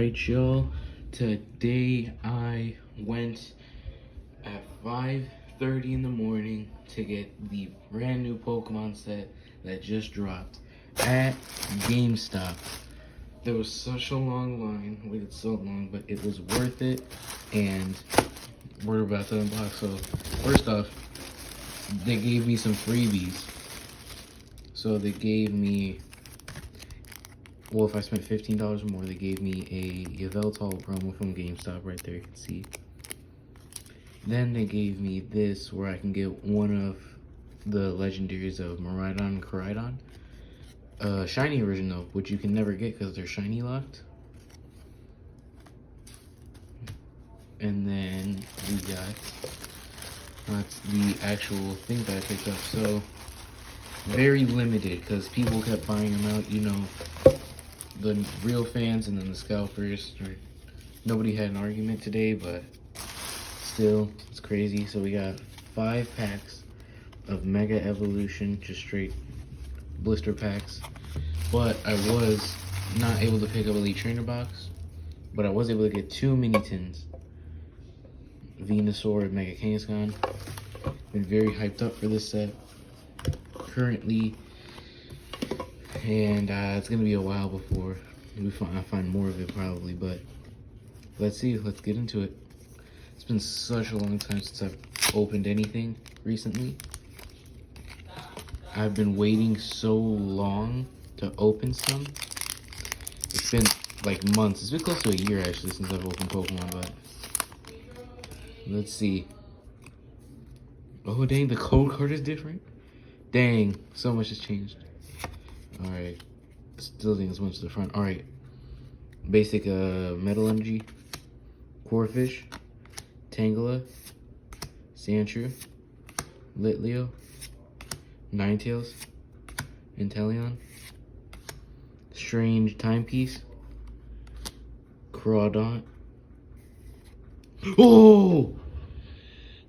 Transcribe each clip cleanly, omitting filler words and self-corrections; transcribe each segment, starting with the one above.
Alright, y'all. Today I went at 5:30 in the morning to get the brand new Pokemon set that just dropped at GameStop. There was such a long line, waited so long, but it was worth it, and we're about to unbox. So first off, they gave me some freebies. So they gave me, well, if I spent $15 or more, they gave me a Yveltal promo from GameStop right there, you can see. Then they gave me this where I can get one of the legendaries of Miraidon and Koraidon. Shiny version though, which you can never get because they're shiny locked. And then we got, that's the actual thing that I picked up. So very limited because people kept buying them out, you know, the real fans and then the scalpers. Nobody had an argument today, but still, it's crazy. So we got 5 packs of Mega Evolution, just straight blister packs. But I was not able to pick up Elite Trainer box, but I was able to get 2 mini tins. Venusaur and Mega Kangaskhan. Been very hyped up for this set currently, and it's gonna be a while before I find more of it probably, but let's see, let's get into it. It's been such a long time since I've opened anything recently. I've been waiting so long to open some. It's been like months. It's been close to a year actually since I've opened Pokemon, but let's see. Oh dang, the code card is different. Dang, so much has changed. Alright, still think this one's to the front. Alright, basic Metal Energy, Corphish, Tangela, Sandshrew, Litleo, Ninetales, Inteleon, Strange Timepiece, Crawdaunt. Oh!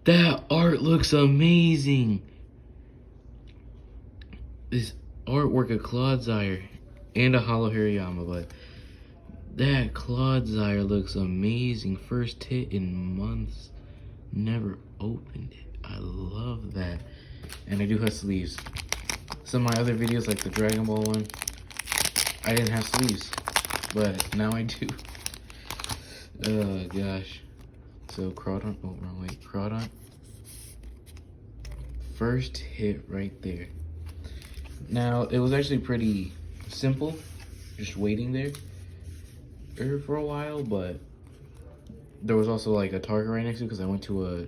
That art looks amazing! This artwork of Clodsire and a Hollow Hariyama, but that Clodsire looks amazing. First hit in months. Never opened it. I love that. And I do have sleeves. Some of my other videos, like the Dragon Ball one, I didn't have sleeves, but now I do. Oh gosh. So Crawdaunt, oh wrong way, Crawdaunt. First hit right there. Now, it was actually pretty simple, just waiting there for a while, but there was also like a Target right next to it because I went to a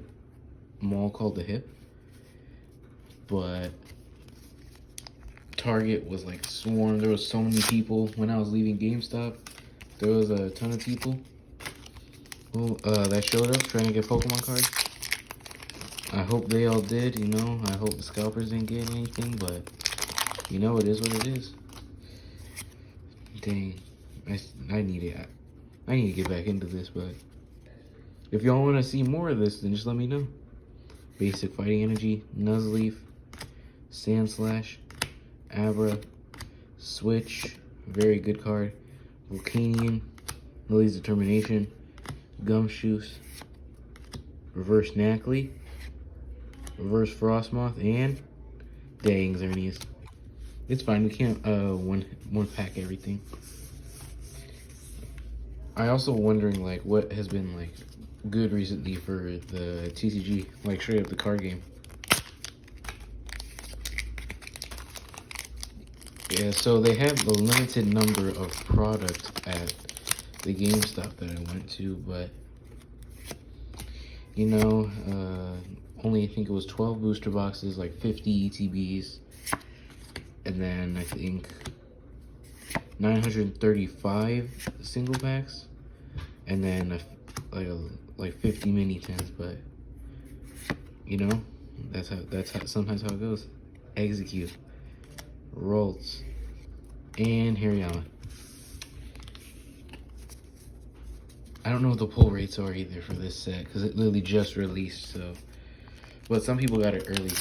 mall called The Hip, but Target was like swarmed. There was so many people. When I was leaving GameStop, there was a ton of people who that showed up trying to get Pokemon cards. I hope they all did, you know. I hope the scalpers didn't get anything, but you know, it is what it is. Dang, I need it. I need to get back into this, but if y'all want to see more of this, then just let me know. Basic Fighting Energy, Nuzleaf, Sandslash, Abra, Switch, very good card, Volcanion, Lily's Determination, Gumshoos, Reverse Knackley, Reverse Frostmoth, and dang, Xerneas. It's fine, we can't one pack everything. I also wondering like what has been like good recently for the TCG, like straight up the card game. Yeah, so they have a limited number of products at the GameStop that I went to, but you know, only I think it was 12 booster boxes, like 50 ETBs, and then I think 935 single packs, and then like 50 mini tins. But you know, that's how sometimes how it goes. Execute, Ralts, and Hariyama. I don't know what the pull rates are either for this set because it literally just released. So, but some people got it early.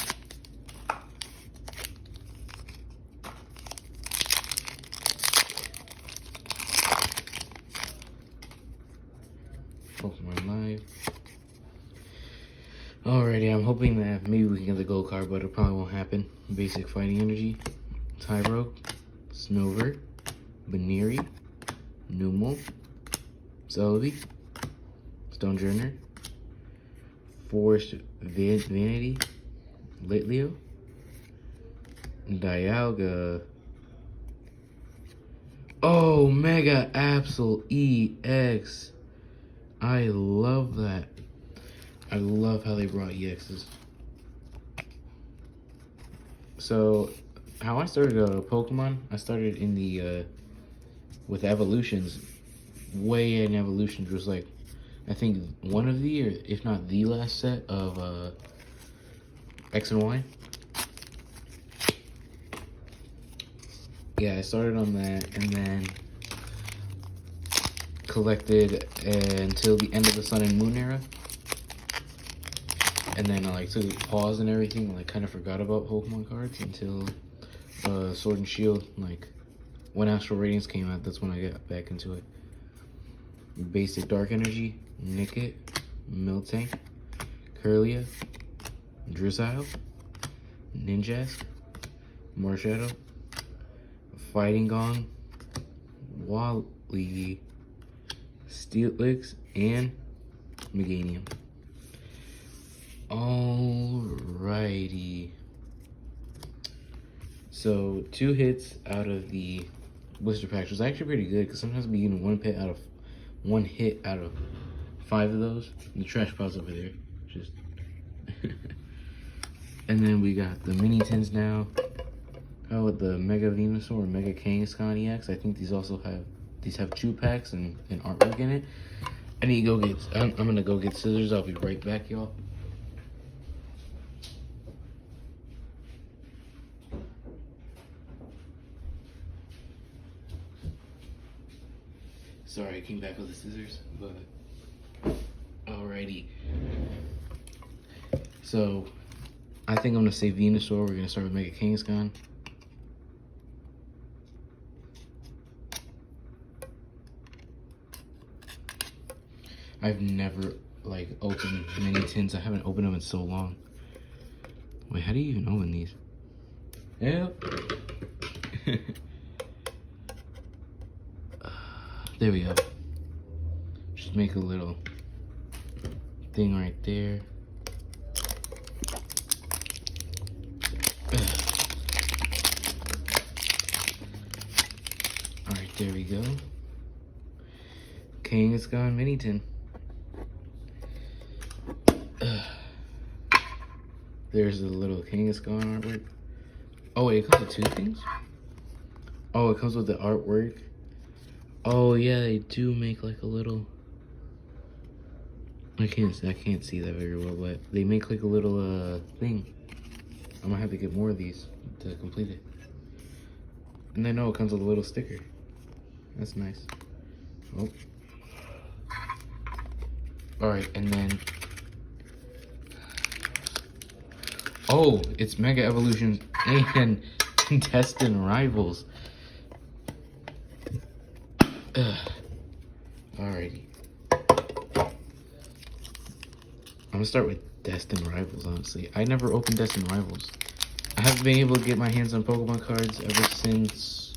Pokemon Live. Alrighty, I'm hoping that maybe we can get the gold card, but it probably won't happen. Basic Fighting Energy, Tyro, Snover, Baneri, Numel, Celebi, Stonejourner, Forest Vanity, Litleo, Dialga. Oh, Mega Absol EX. I love that. I love how they brought EXs. So, how I started Pokemon, I started in the, with evolutions. Way in evolutions was like, I think one of the, or if not the last set of X and Y. Yeah, I started on that and then collected until the end of the Sun and Moon era. And then I like took a pause and everything and like kind of forgot about Pokemon cards until Sword and Shield, like when Astral Radiance came out, that's when I got back into it. Basic Dark Energy, Nickit, Miltank, Kirlia, Drizzile, Ninjask, Marshadow, Fighting Gong, Wally, Steelix, and Meganium. Alrighty. So 2 hits out of the blister packs was actually pretty good because sometimes we get one hit out of 5 of those. The trash pile's over there. Just and then we got the mini tins now. Oh, with the Mega Venusaur and Mega Kangaskhan EX. I think these have 2 packs and artwork in it. I need to go get. I'm gonna go get scissors. I'll be right back, y'all. Sorry, I came back with the scissors, but alrighty. So, I think I'm gonna say Venusaur. We're gonna start with Mega Kangaskhan. I've never like opened many tins. I haven't opened them in so long. Wait, how do you even open these? Yep. There we go. Just make a little thing right there. Alright, there we go. Kangaskhan mini tin. There's the little Kangaskhan artwork. Oh wait, it comes with 2 things? Oh, it comes with the artwork. Oh yeah, they do make like a little. I can't see that very well, but they make like a little thing. I'm gonna have to get more of these to complete it. And then it comes with a little sticker. That's nice. Oh. Alright, and then oh, it's Mega Evolutions and Destined Rivals. Alrighty. I'm gonna start with Destined Rivals, honestly. I never opened Destined Rivals. I haven't been able to get my hands on Pokemon cards ever since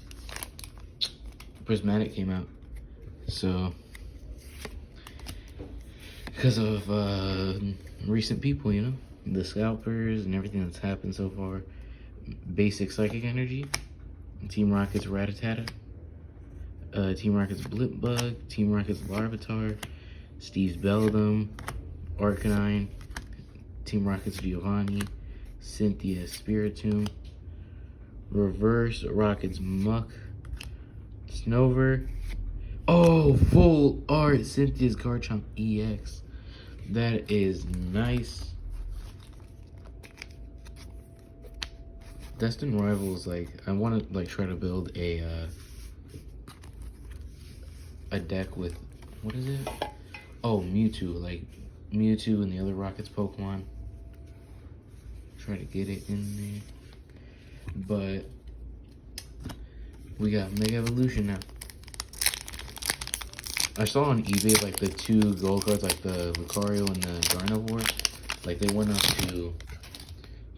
Prismatic came out. So, because of recent people, you know? The scalpers and everything that's happened so far. Basic Psychic Energy, Team Rocket's Rattata, Team Rocket's Blipbug, Team Rocket's Larvitar, Steve's Beldum, Arcanine, Team Rocket's Giovanni, Cynthia's Spiritomb, Reverse Rocket's Muck, Snover. Oh, full art Cynthia's Garchomp EX. That is nice. Destined Rivals, like, I want to like try to build a deck with, what is it? Oh, Mewtwo, like Mewtwo and the other Rockets Pokemon. Try to get it in there. But we got Mega Evolution now. I saw on eBay like the 2 gold cards, like the Lucario and the Gardevoir, like they went up to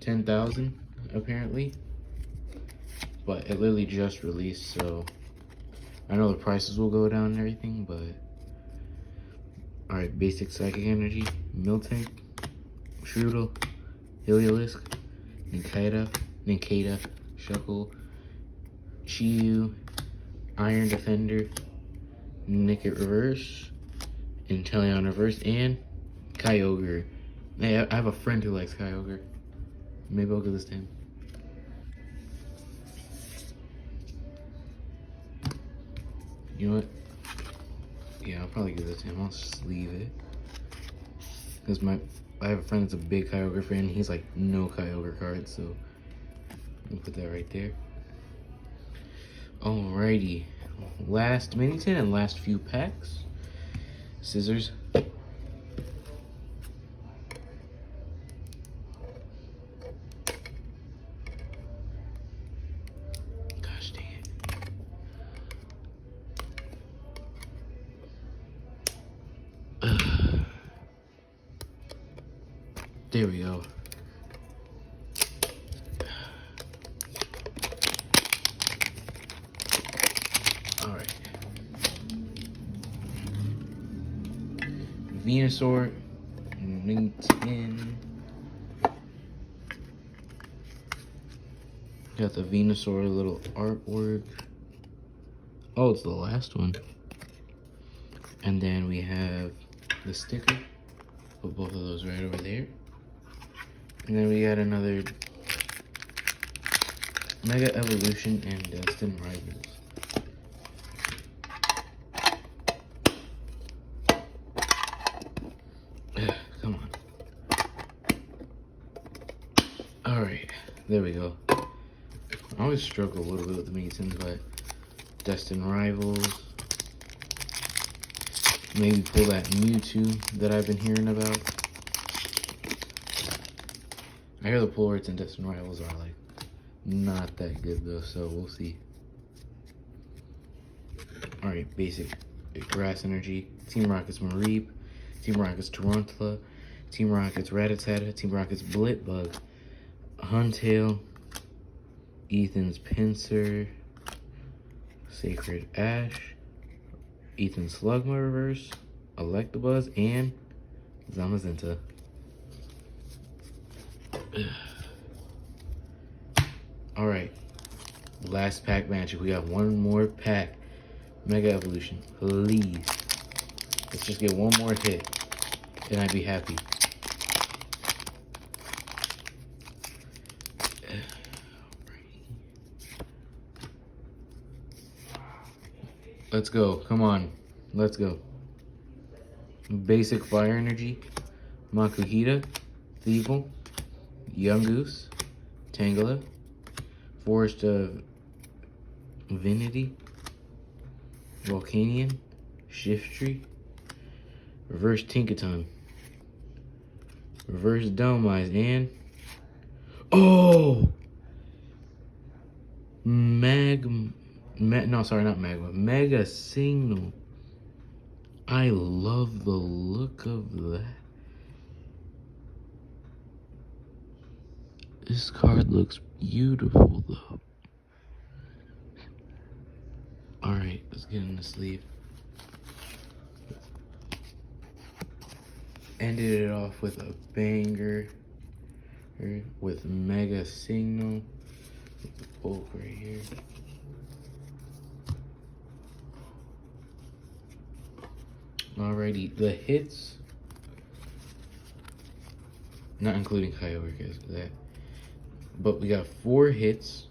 10,000 apparently, but it literally just released, so I know the prices will go down and everything. But all right, basic psychic energy: Miltank, Strudel, Heliolisk, Nincada, Shuckle, Chiyu, Iron Defender, Nickit Reverse, Inteleon Reverse, and Kyogre. Hey, I have a friend who likes Kyogre. Maybe I'll give this to him. You know what? Yeah, I'll probably give this to him. I'll just leave it. Because I have a friend that's a big Kyogre fan. He's like, no Kyogre cards, so I'll put that right there. Alrighty. Last mini tin and last few packs. Scissors. Gosh dang it. There we go. Alright. Venusaur, LinkedIn. Got the Venusaur little artwork. Oh, it's the last one. And then we have the sticker. Put both of those right over there. And then we got another Mega Evolution and Destined Rivals. Come on. Alright, there we go. I always struggle a little bit with the mini tins, but Destined Rivals. Maybe pull that Mewtwo that I've been hearing about. I hear the pull rates in Destined Rivals are like not that good though, so we'll see. Alright, basic Grass Energy. Team Rocket's Mareep, Team Rocket's Tarantula, Team Rocket's Rattata, Team Rocket's Blitbug, Huntail, Ethan's Pinsir, Sacred Ash, Ethan's Slugma Reverse, Electabuzz, and Zamazenta. Alright, last pack magic. We got one more pack. Mega Evolution, please. Let's just get one more hit, and I'd be happy. Let's go, come on, let's go. Basic Fire Energy, Makuhita, Thievul, Yungoos, Tangela, Forest of Vinity, Volcanion, Shiftry, Reverse Tinkaton, Reverse Dolomize, and oh! Mega Signal. I love the look of that. This card looks beautiful though. Alright, let's get in the sleeve. Ended it off with a banger with Mega Signal. With the bulk right here. Alrighty, the hits, not including Kyogre, guys, that. But we got 4 hits.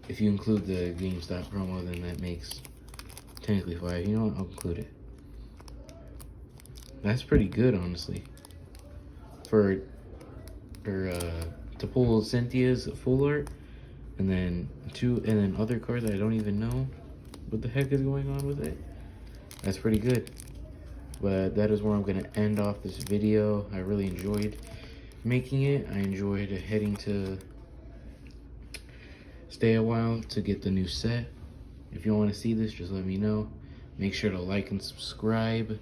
If you include the GameStop promo, then that makes technically 5. You know what? I'll include it. That's pretty good, honestly. To pull Cynthia's full art, and then other cards I don't even know what the heck is going on with it. That's pretty good. But that is where I'm gonna end off this video. I really enjoyed making it. I enjoyed heading to stay a while to get the new set. If you want to see this, just let me know. Make sure to like and subscribe.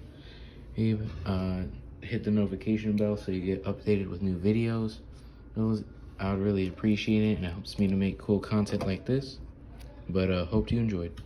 Hit the notification bell so you get updated with new videos. I would really appreciate it, and it helps me to make cool content like this. But hope you enjoyed.